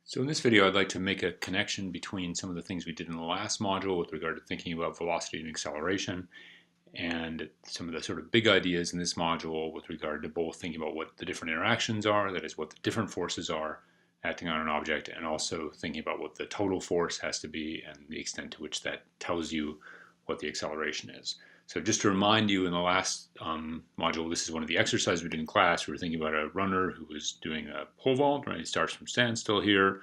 So in this video, I'd like to make a connection between some of the things we did in the last module with regard to thinking about velocity and acceleration, and some of the sort of big ideas in this module with regard to both thinking about what the different interactions are, that is what the different forces are acting on an object, and also thinking about what the total force has to be and the extent to which that tells you what the acceleration is. So just to remind you, in the last module, this is one of the exercises we did in class. We were thinking about a runner who was doing a pole vault, right? He starts from standstill here,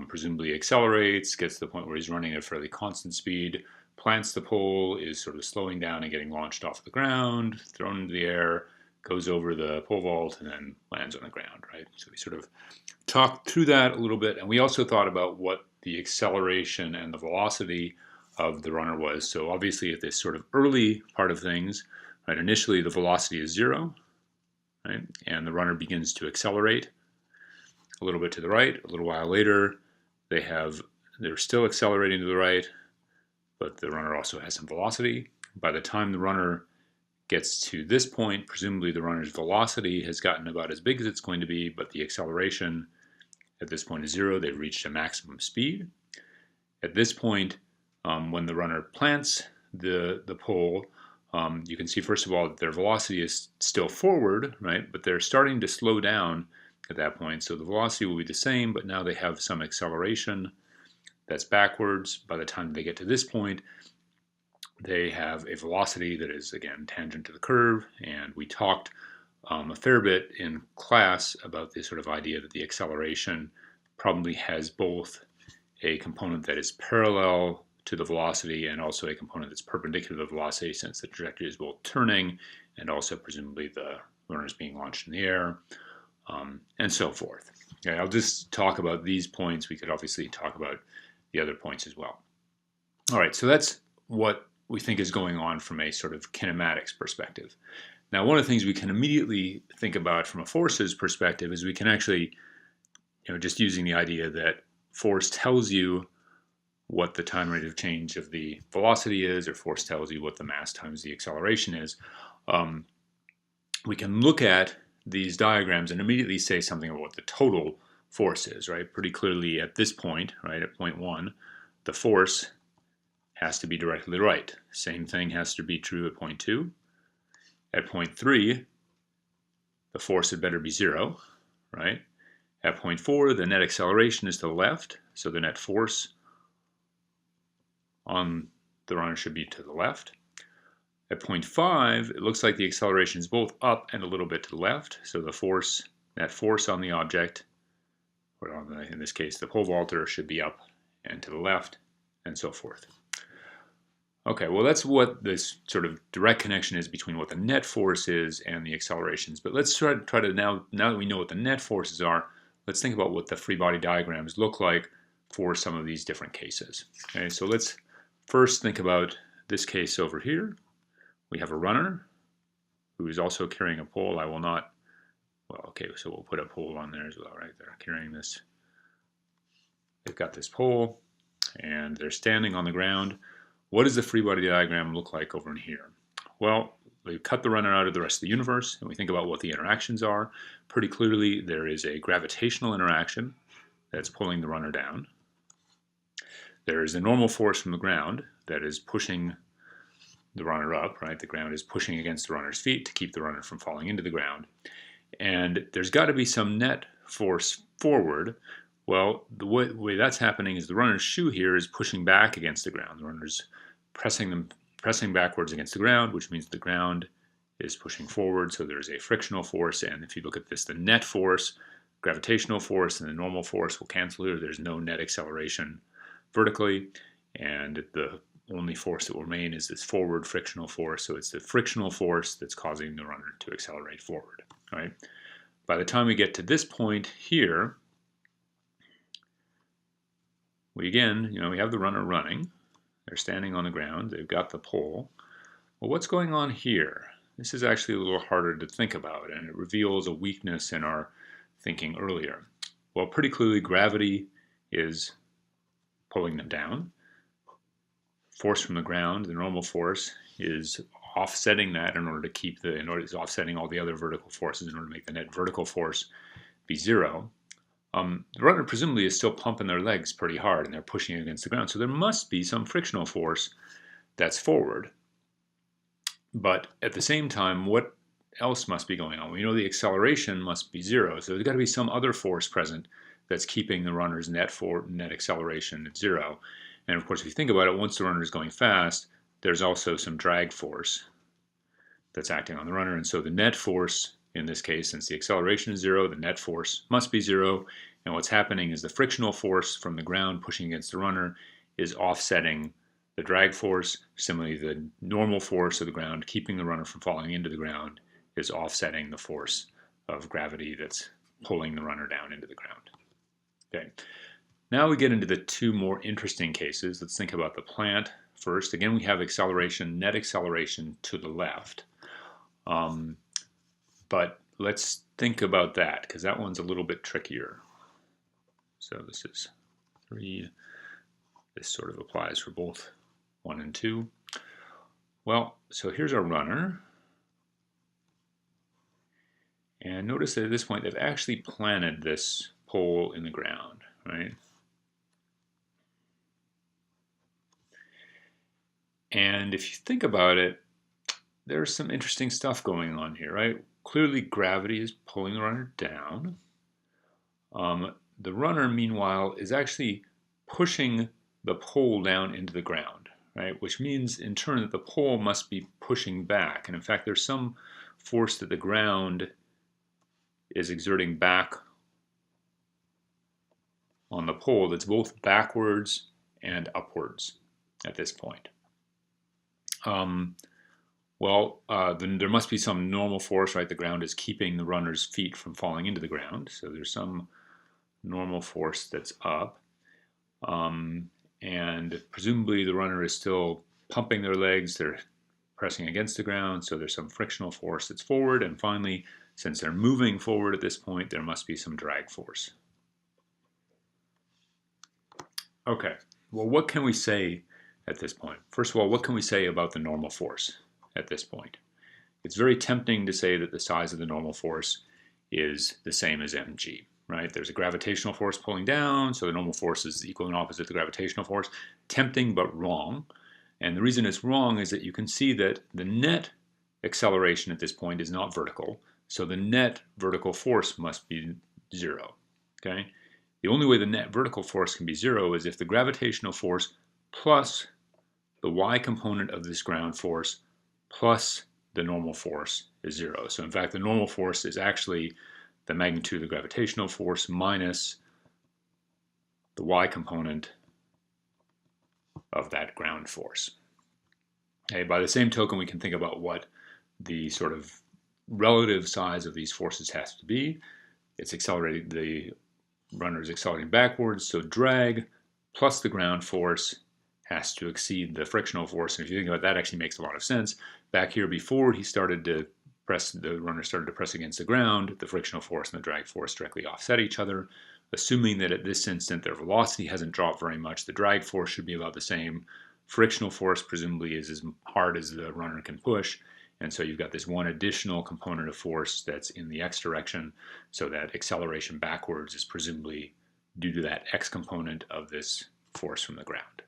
presumably accelerates, gets to the point where he's running at a fairly constant speed, plants the pole, is sort of slowing down and getting launched off the ground, thrown into the air, goes over the pole vault, and then lands on the ground, right? So we sort of talked through that a little bit, and we also thought about what the acceleration and the velocity of the runner was. So obviously at this sort of early part of things, right, initially the velocity is 0, right, and the runner begins to accelerate a little bit to the right. A little while later, they're still accelerating to the right, but the runner also has some velocity. By the time the runner gets to this point, presumably the runner's velocity has gotten about as big as it's going to be, but the acceleration at this point is 0. They've reached a maximum speed. At this point, when the runner plants the pole, you can see first of all that their velocity is still forward, right? But they're starting to slow down at that point. So the velocity will be the same, but now they have some acceleration that's backwards. By the time they get to this point, they have a velocity that is, again, tangent to the curve. And we talked a fair bit in class about this sort of idea that the acceleration probably has both a component that is parallel to the velocity and also a component that's perpendicular to the velocity, since the trajectory is both turning and also presumably the runner is being launched in the air, and so forth. Okay, I'll just talk about these points. We could obviously talk about the other points as well. All right, so that's what we think is going on from a sort of kinematics perspective. Now, one of the things we can immediately think about from a forces perspective is we can actually, just using the idea that force tells you what the time rate of change of the velocity is, or force tells you what the mass times the acceleration is, we can look at these diagrams and immediately say something about what the total force is, right? Pretty clearly at this point, right, at point 1, the force has to be directly to the right. Same thing has to be true at point 2. At point 3, the force had better be 0, right? At point 4, the net acceleration is to the left, so the net force on the runner should be to the left. At point 5, it looks like the acceleration is both up and a little bit to the left, so the net force on the object, or in this case the pole vaulter, should be up and to the left, and so forth. Okay, well that's what this sort of direct connection is between what the net force is and the accelerations. But let's try to now that we know what the net forces are, let's think about what the free body diagrams look like for some of these different cases. Okay, so let's first think about this case over here. We have a runner who is also carrying a pole. I will not, well, okay, so we'll put a pole on there as well, right? They're carrying this. They've got this pole, and they're standing on the ground. What does the free body diagram look like over in here? Well, we cut the runner out of the rest of the universe, and we think about what the interactions are. Pretty clearly, there is a gravitational interaction that's pulling the runner down. There is a normal force from the ground that is pushing the runner up, right? The ground is pushing against the runner's feet to keep the runner from falling into the ground. And there's got to be some net force forward. Well, the way that's happening is the runner's shoe here is pushing back against the ground. The runner's pressing backwards against the ground, which means the ground is pushing forward, so there's a frictional force. And if you look at this, the net force, gravitational force, and the normal force will cancel here. There's no net acceleration vertically, and the only force that will remain is this forward frictional force. So it's the frictional force that's causing the runner to accelerate forward. All right. By the time we get to this point here, we have the runner running. They're standing on the ground. They've got the pole. Well, what's going on here? This is actually a little harder to think about, and it reveals a weakness in our thinking earlier. Well, pretty clearly gravity is pulling them down. Force from the ground, the normal force, is offsetting that in order to keep it's offsetting all the other vertical forces in order to make the net vertical force be 0. the runner presumably is still pumping their legs pretty hard and they're pushing against the ground. So there must be some frictional force that's forward. But at the same time, what else must be going on? We know the acceleration must be zero. So there's got to be some other force present that's keeping the runner's net acceleration at zero. And of course, if you think about it, once the runner is going fast, there's also some drag force that's acting on the runner. And so the net force, in this case, since the acceleration is zero, the net force must be zero. And what's happening is the frictional force from the ground pushing against the runner is offsetting the drag force. Similarly, the normal force of the ground keeping the runner from falling into the ground is offsetting the force of gravity that's pulling the runner down into the ground. Okay. Now we get into the two more interesting cases. Let's think about the plant first. Again, we have acceleration, net acceleration to the left. But let's think about that, because that one's a little bit trickier. So this is 3. This sort of applies for both 1 and 2. Well, so here's our runner. And notice that at this point, they've actually planted this pole in the ground, right? And if you think about it, there's some interesting stuff going on here, right? Clearly, gravity is pulling the runner down. The runner, meanwhile, is actually pushing the pole down into the ground, right? Which means, in turn, that the pole must be pushing back. And in fact, there's some force that the ground is exerting back on the pole that's both backwards and upwards at this point. Then there must be some normal force, right? The ground is keeping the runner's feet from falling into the ground. So there's some normal force that's up. And presumably the runner is still pumping their legs. They're pressing against the ground. So there's some frictional force that's forward. And finally, since they're moving forward at this point, there must be some drag force. Okay, well, what can we say at this point? First of all, what can we say about the normal force at this point? It's very tempting to say that the size of the normal force is the same as mg, right? There's a gravitational force pulling down, so the normal force is equal and opposite to the gravitational force. Tempting, but wrong. And the reason it's wrong is that you can see that the net acceleration at this point is not vertical, so the net vertical force must be zero, okay? The only way the net vertical force can be zero is if the gravitational force plus the y component of this ground force plus the normal force is zero. So in fact, the normal force is actually the magnitude of the gravitational force minus the y component of that ground force. Okay, by the same token, we can think about what the sort of relative size of these forces has to be. It's accelerating, the runner is accelerating backwards, so drag plus the ground force has to exceed the frictional force. And if you think about that, actually makes a lot of sense. Back here before he started to press, the runner started to press against the ground, the frictional force and the drag force directly offset each other. Assuming that at this instant their velocity hasn't dropped very much, the drag force should be about the same. Frictional force presumably is as hard as the runner can push. And so you've got this one additional component of force that's in the x direction, so that acceleration backwards is presumably due to that x component of this force from the ground.